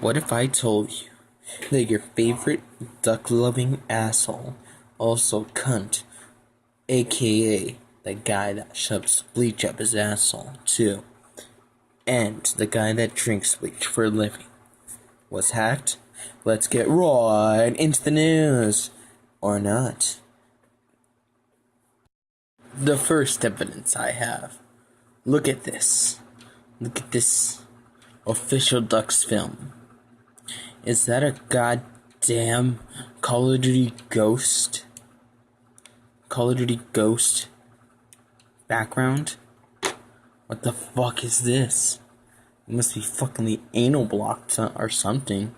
What if I told you that your favorite duck-loving asshole, also cunt, aka the guy that shoves bleach up his asshole too, and the guy that drinks bleach for a living, was hacked? Let's get right into the news. Or not. The first evidence I have. Look at this. Look at this official Ducks film. Is that a goddamn Call of Duty Ghost? Call of Duty Ghost background? What the fuck is this? It must be fucking anal blocked or something.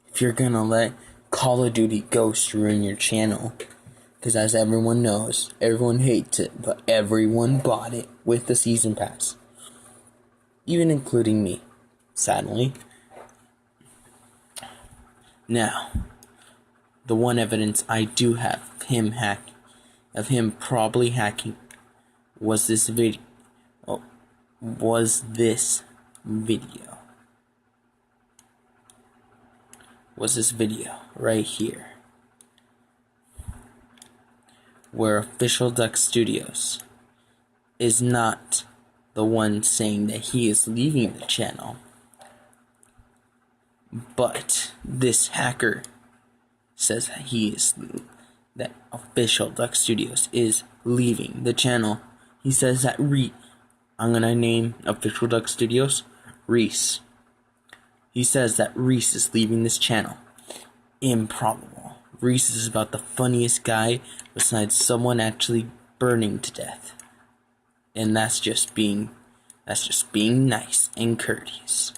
If you're gonna let Call of Duty Ghost ruin your channel. Because as everyone knows, everyone hates it, but everyone bought it with the season pass. Even including me, sadly. Now, the one evidence I do have of him probably hacking, was this video. Was this video right here, where Official Duck Studios is not the one saying that he is leaving the channel, but this hacker says that Official Duck Studios is leaving the channel. He says that I'm gonna name Official Duck Studios Reese. He says that Reese is leaving this channel. Improbable. Reese is about the funniest guy besides someone actually burning to death. And that's just being nice and courteous.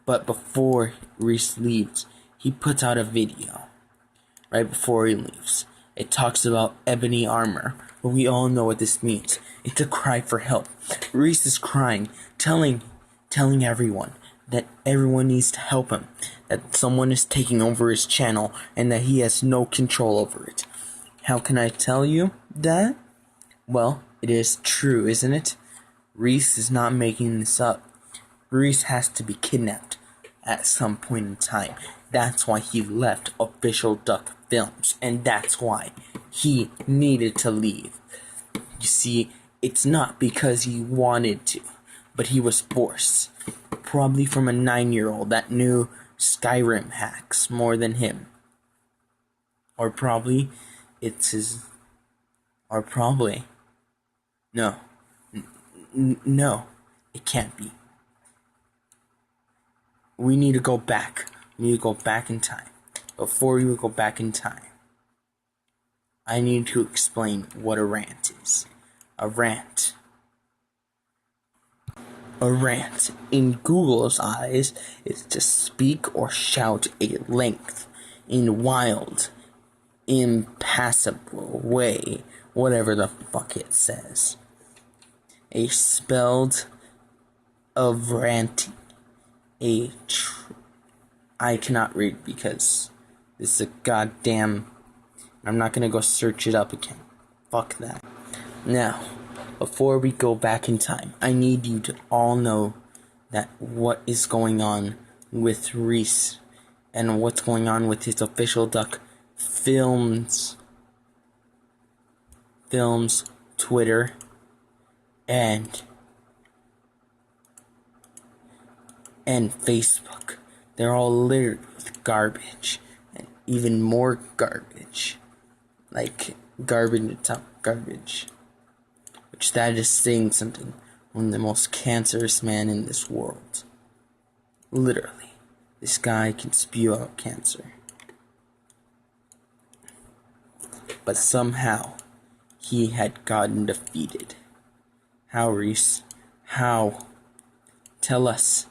But before Reese leaves, he puts out a video. Right before he leaves. It talks about ebony armor. But we all know what this means. It's a cry for help. Reese is crying, telling everyone that everyone needs to help him, that someone is taking over his channel, and that he has no control over it. How can I tell you that? Well, it is true, isn't it? Reese is not making this up. Reese has to be kidnapped at some point in time. That's why he left Official Duck Films, and that's why he needed to leave. You see, it's not because he wanted to, but he was forced. Probably from a 9-year-old that knew Skyrim hacks more than him. Or probably it's his... Or probably... No. No. It can't be. We need to go back. We need to go back in time. Before we go back in time, I need to explain what a rant is. A rant, in Google's eyes, is to speak or shout at length, in wild, impassable way, whatever the fuck it says. A spelled of ranting. I cannot read because this is a goddamn... I'm not gonna go search it up again. Fuck that. Now, before we go back in time, I need you to all know that what is going on with Reese and what's going on with his Official Duck Films, Twitter, and Facebook. They're all littered with garbage, and even more garbage, like garbage on top of garbage, which that is saying something. One of the most cancerous men in this world. Literally, this guy can spew out cancer. But somehow, he had gotten defeated. How, Reese? How? Tell us.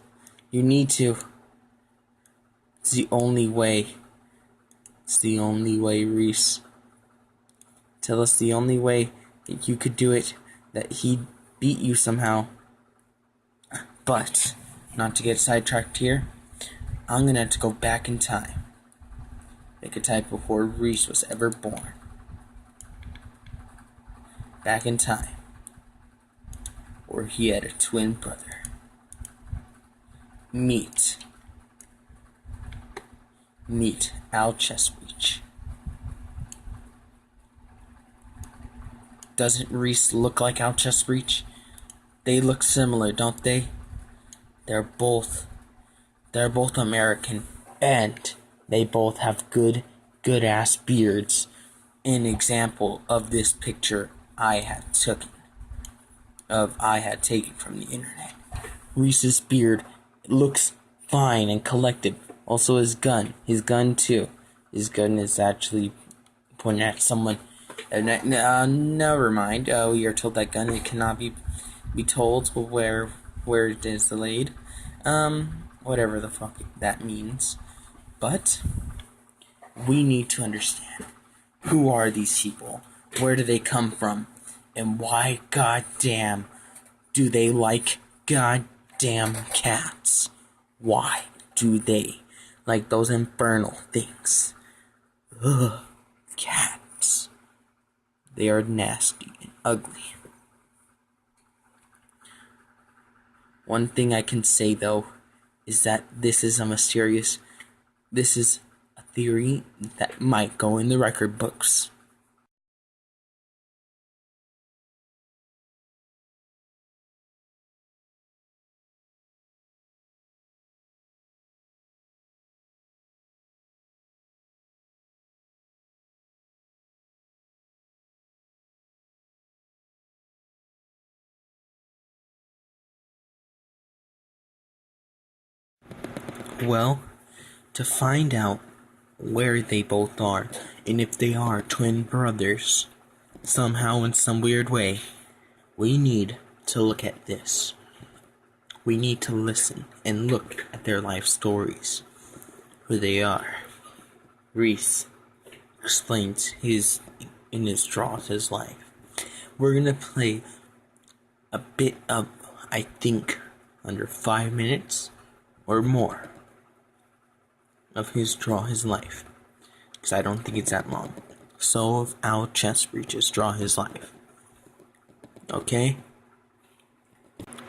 You need to. It's the only way. It's the only way, Reese. Tell us the only way that you could do it, that he beat you somehow. But, not to get sidetracked here, I'm gonna have to go back in time. Make a time before Reese was ever born. Back in time, where he had a twin brother. Meet Meet Al Chestbreach. Doesn't Reese look like Al Chestbreach? They look similar, don't they? They're both American, and they both have good ass beards. An example of this picture I had taken from the internet. Reese's beard looks fine and collected. Also his gun too. His gun is actually pointing at someone. Never mind. We are told that gun it cannot be told where it is laid. Whatever the fuck that means. But we need to understand, who are these people? Where do they come from? And why goddamn do they like goddamn cats? Why do they like those infernal things? Ugh, cats. They are nasty and ugly. One thing I can say though is that this is a theory that might go in the record books. Well, to find out where they both are, and if they are twin brothers, somehow in some weird way, we need to look at this. We need to listen and look at their life stories. Who they are. Reese explains draws his life. We're gonna play a bit of, I think, under 5 minutes or more of his life, because I don't think it's that long. So of Al Chestbreach's draw his life. Okay?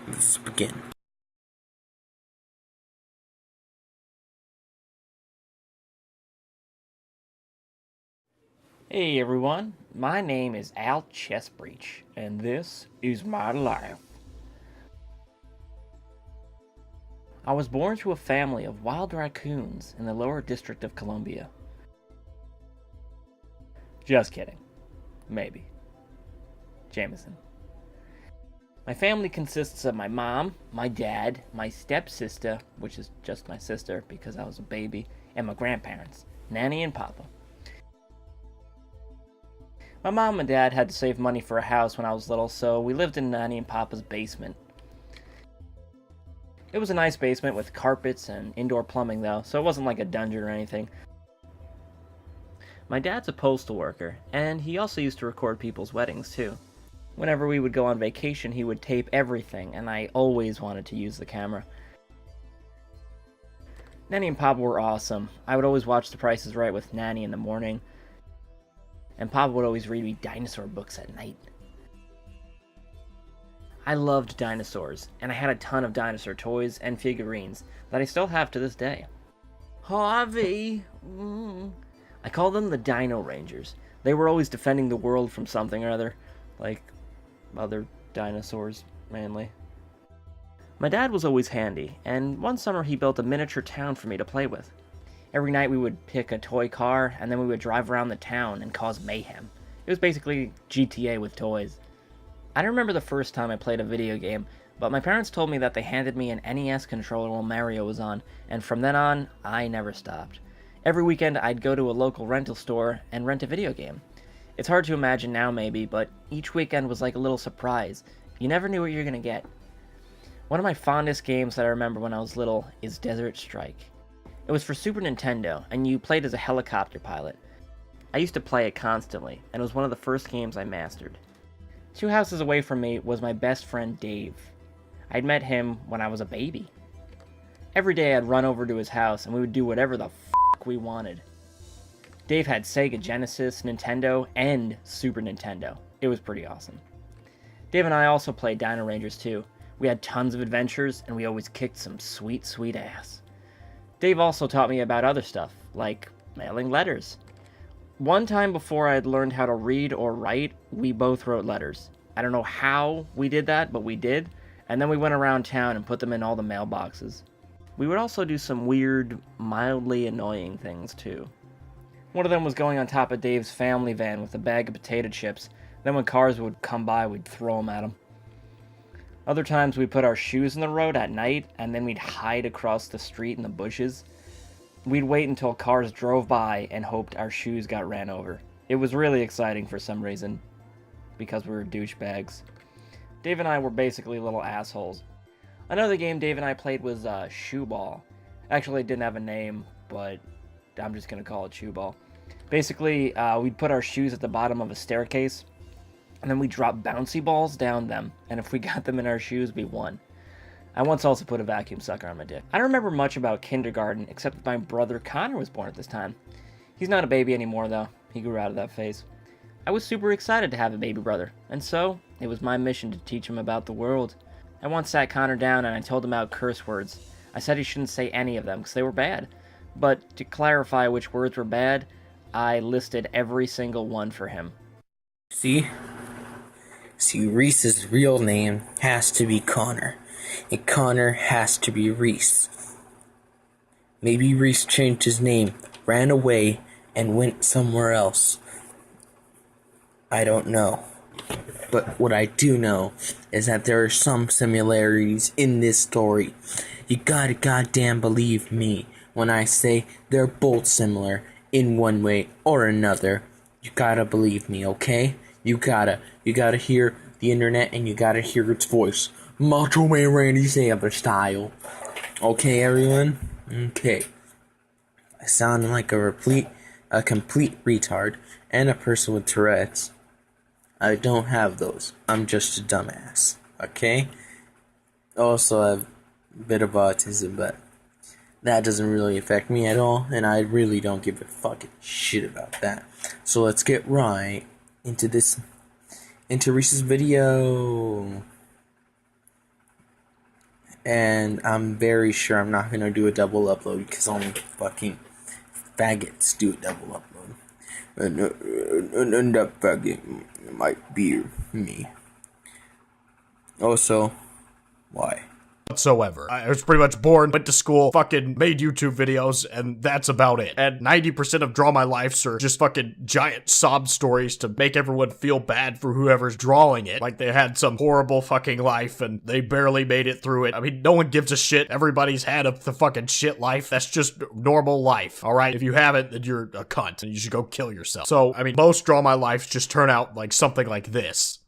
Let's begin. Hey everyone, my name is Al Chestbreach, and this is my life. I was born to a family of wild raccoons in the lower district of Columbia. Just kidding. Maybe. Jameson. My family consists of my mom, my dad, my stepsister, which is just my sister because I was a baby, and my grandparents, Nanny and Papa. My mom and dad had to save money for a house when I was little, so we lived in Nanny and Papa's basement. It was a nice basement with carpets and indoor plumbing though, so it wasn't like a dungeon or anything. My dad's a postal worker, and he also used to record people's weddings too. Whenever we would go on vacation, he would tape everything, and I always wanted to use the camera. Nanny and Papa were awesome. I would always watch The Price is Right with Nanny in the morning, and Papa would always read me dinosaur books at night. I loved dinosaurs, and I had a ton of dinosaur toys and figurines that I still have to this day. Harvey! I call them the Dino Rangers. They were always defending the world from something or other, like other dinosaurs, mainly. My dad was always handy, and one summer he built a miniature town for me to play with. Every night we would pick a toy car, and then we would drive around the town and cause mayhem. It was basically GTA with toys. I don't remember the first time I played a video game, but my parents told me that they handed me an NES controller while Mario was on, and from then on, I never stopped. Every weekend I'd go to a local rental store and rent a video game. It's hard to imagine now maybe, but each weekend was like a little surprise. You never knew what you were gonna get. One of my fondest games that I remember when I was little is Desert Strike. It was for Super Nintendo, and you played as a helicopter pilot. I used to play it constantly, and it was one of the first games I mastered. 2 houses away from me was my best friend Dave. I'd met him when I was a baby. Every day I'd run over to his house, and we would do whatever the f*** we wanted. Dave had Sega Genesis, Nintendo, and Super Nintendo. It was pretty awesome. Dave and I also played Dino Rangers too. We had tons of adventures, and we always kicked some sweet, sweet ass. Dave also taught me about other stuff, like mailing letters. One time before I had learned how to read or write, we both wrote letters. I don't know how we did that, but we did, and then we went around town and put them in all the mailboxes. We would also do some weird, mildly annoying things too. One of them was going on top of Dave's family van with a bag of potato chips. Then when cars would come by, we'd throw them at them. Other times we'd put our shoes in the road at night, and then we'd hide across the street in the bushes. We'd wait until cars drove by and hoped our shoes got ran over. It was really exciting for some reason, because we were douchebags. Dave and I were basically little assholes. Another game Dave and I played was Shoe Ball. Actually, it didn't have a name, but I'm just going to call it Shoe Ball. Basically, we'd put our shoes at the bottom of a staircase, and then we'd drop bouncy balls down them, and if we got them in our shoes, we won. I once also put a vacuum sucker on my dick. I don't remember much about kindergarten, except that my brother Connor was born at this time. He's not a baby anymore, though. He grew out of that phase. I was super excited to have a baby brother, and so it was my mission to teach him about the world. I once sat Connor down and I told him about curse words. I said he shouldn't say any of them because they were bad. But to clarify which words were bad, I listed every single one for him. See, Reese's real name has to be Connor, and Connor has to be Reese. Maybe Reese changed his name, ran away, and went somewhere else. I don't know. But what I do know is that there are some similarities in this story. You gotta goddamn believe me when I say they're both similar in one way or another. You gotta believe me, okay? You gotta hear the internet and you gotta hear its voice. Macho Man Randy Savage style. Okay, everyone? Okay. I sound like a complete retard and a person with Tourette's. I don't have those. I'm just a dumbass. Okay? Also, I have a bit of autism, but that doesn't really affect me at all, and I really don't give a fucking shit about that. So let's get right into Reese's video. And I'm very sure I'm not gonna do a double upload because only fucking faggots do a double upload. And that faggot might be me. Also, why? Whatsoever. I was pretty much born, went to school, fucking made YouTube videos, and that's about it. And 90% of Draw My Lives are just fucking giant sob stories to make everyone feel bad for whoever's drawing it. Like they had some horrible fucking life and they barely made it through it. I mean, no one gives a shit. Everybody's had the fucking shit life. That's just normal life, alright? If you haven't, then you're a cunt and you should go kill yourself. So, I mean, most Draw My Lives just turn out like something like this.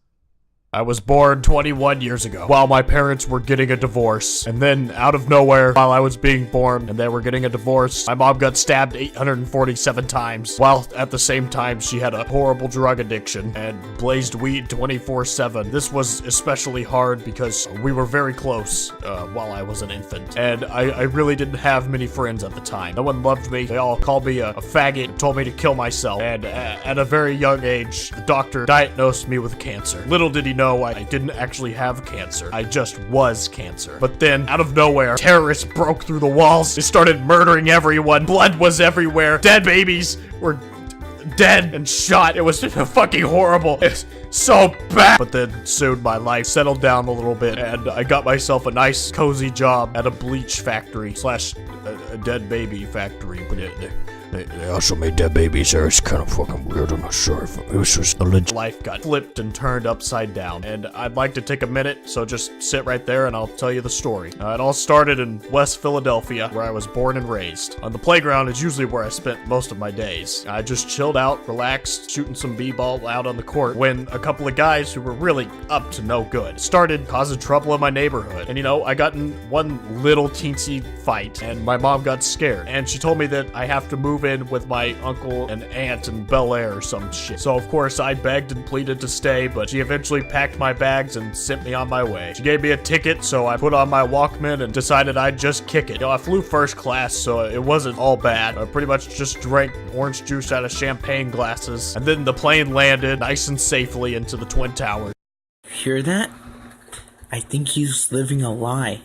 I was born 21 years ago while my parents were getting a divorce, and then out of nowhere, while I was being born and they were getting a divorce, my mom got stabbed 847 times, while at the same time she had a horrible drug addiction and blazed weed 24/7. This was especially hard because we were very close while I was an infant, and I really didn't have many friends at the time. No one loved me. They all called me a faggot and told me to kill myself, and at a very young age, the doctor diagnosed me with cancer. Little did he know I didn't actually have cancer. I just was cancer. But then, out of nowhere, terrorists broke through the walls. They started murdering everyone. Blood was everywhere. Dead babies were dead and shot. It was fucking horrible. It's so bad. But then soon my life settled down a little bit and I got myself a nice cozy job at a bleach factory slash a dead baby factory. But they also made dead babies there. It's kind of fucking weird. I'm not sure if it was just a legit. Life got flipped and turned upside down. And I'd like to take a minute, so just sit right there and I'll tell you the story. It all started in West Philadelphia, where I was born and raised. On the playground is usually where I spent most of my days. I just chilled out, relaxed, shooting some b-ball out on the court, when a couple of guys who were really up to no good started causing trouble in my neighborhood. And you know, I got in one little teensy fight, and my mom got scared. And she told me that I have to move in with my uncle and aunt in Bel Air or some shit. So of course I begged and pleaded to stay, but she eventually packed my bags and sent me on my way. She gave me a ticket, so I put on my Walkman and decided I'd just kick it. You know, I flew first class, so it wasn't all bad. I pretty much just drank orange juice out of champagne glasses, and then the plane landed nice and safely into the Twin Towers. Hear that? I think he's living a lie.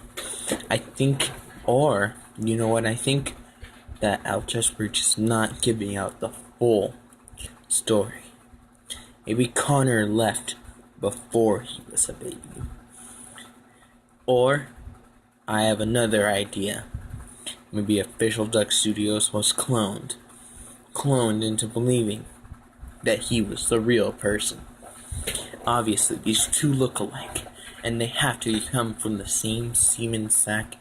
Or, you know what I think? that Al Chesapeake is not giving out the full story. Maybe Connor left before he was a baby. Or, I have another idea. Maybe Official Duck Studios was cloned into believing that he was the real person. Obviously, these two look alike, and they have to come from the same semen sack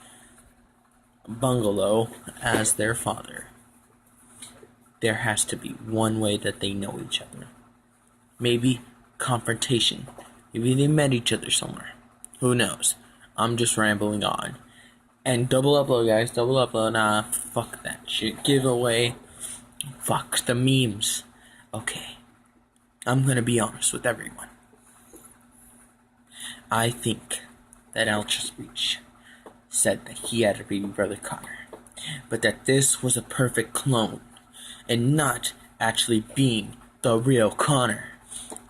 bungalow as their father. There has to be one way that they know each other. Maybe confrontation. Maybe they met each other somewhere. Who knows? I'm just rambling on. And double upload, guys. Double upload. Nah, fuck that shit. Giveaway. Fuck the memes. Okay. I'm gonna be honest with everyone. I think that Al Chesapeake said that he had a baby brother Connor, but that this was a perfect clone, and not actually being the real Connor.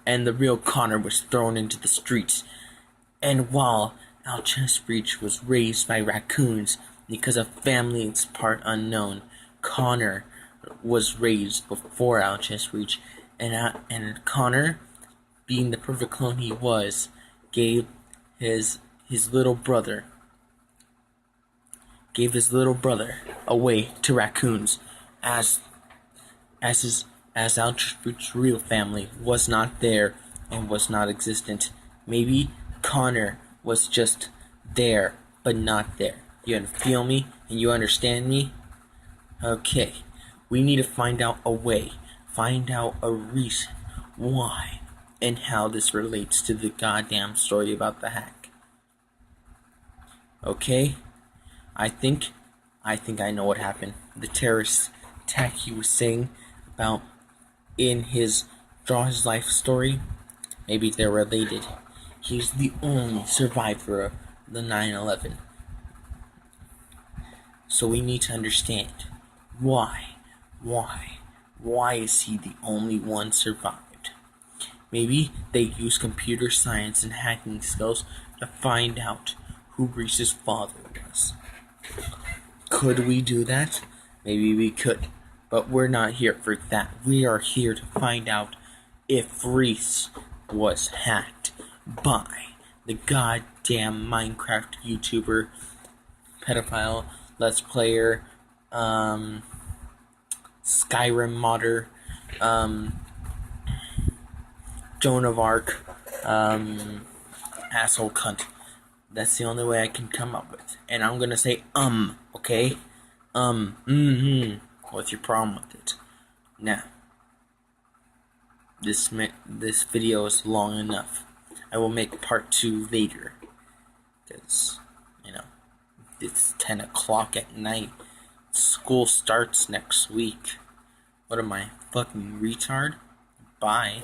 And the real Connor was thrown into the streets. And while Al Chesapeake was raised by raccoons because of family's part unknown, Connor was raised before Al Chesapeake, and Connor, being the perfect clone he was, gave his little brother away to raccoons, as Al Chesapeake's real family was not there and was not existent. Maybe Connor was just there, but not there. You feel me? And you understand me? Okay. We need to find out a way. Find out a reason why and how this relates to the goddamn story about the hack. Okay? I think I know what happened. The terrorist attack he was saying about in his Draw His Life story, maybe they're related. He's the only survivor of the 9/11. So we need to understand why is he the only one survived? Maybe they use computer science and hacking skills to find out who Reese's father was. Could we do that? Maybe we could. But we're not here for that. We are here to find out if Reese was hacked by the goddamn Minecraft YouTuber, pedophile, Let's Player, Skyrim modder, Joan of Arc, asshole cunt. That's the only way I can come up with. And I'm gonna say, okay? What's your problem with it? Now, this video is long enough. I will make part 2 later. Because, it's 10 o'clock at night. School starts next week. What am I, fucking retard? Bye.